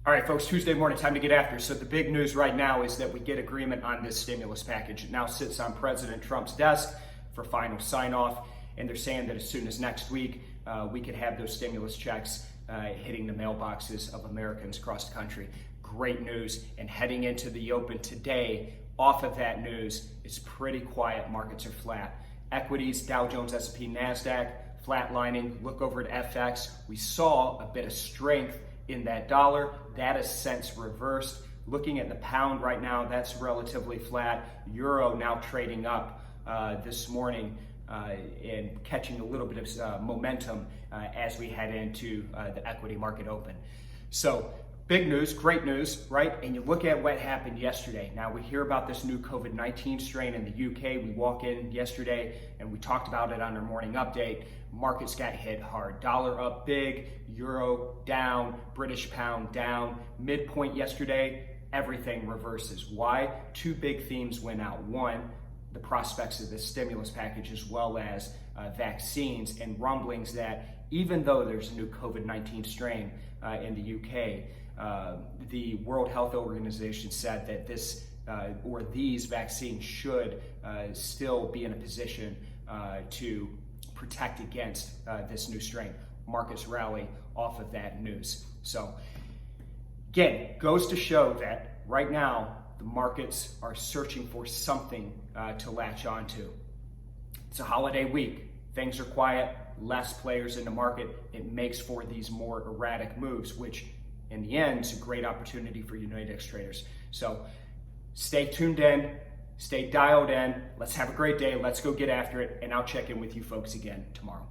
All right, folks, Tuesday morning, time to get after. So the big news right now is that we get agreement on this stimulus package. It now sits on President Trump's desk for final sign-off, and they're saying that as soon as next week, we could have those stimulus checks hitting the mailboxes of Americans across the country. Great news, and heading into the open today, off of that news, it's pretty quiet. Markets are flat. Equities, Dow Jones, S&P, Nasdaq, flatlining. Look over at FX. We saw a bit of strength in that dollar. That has since reversed. Looking at the pound right now, that's relatively flat. Euro now trading up this morning and catching a little bit of momentum as we head into the equity market open. So big news, great news, right? And you look at what happened yesterday. Now we hear about this new COVID-19 strain in the UK. We walk in yesterday and we talked about it on our morning update. Markets got hit hard. Dollar up big, euro down, British pound down. Midpoint yesterday, everything reverses. Why? Two big themes went out. One, the prospects of this stimulus package, as well as vaccines, and rumblings that even though there's a new COVID-19 strain in the UK, the World Health Organization said that this or these vaccines should still be in a position to protect against this new strain. Markets rally off of that news. So again, goes to show that right now the markets are searching for something to latch onto. It's a holiday week. Things are quiet, less players in the market. It makes for these more erratic moves, which in the end is a great opportunity for you Nadex traders. So stay tuned in, stay dialed in. Let's have a great day. Let's go get after it. And I'll check in with you folks again tomorrow.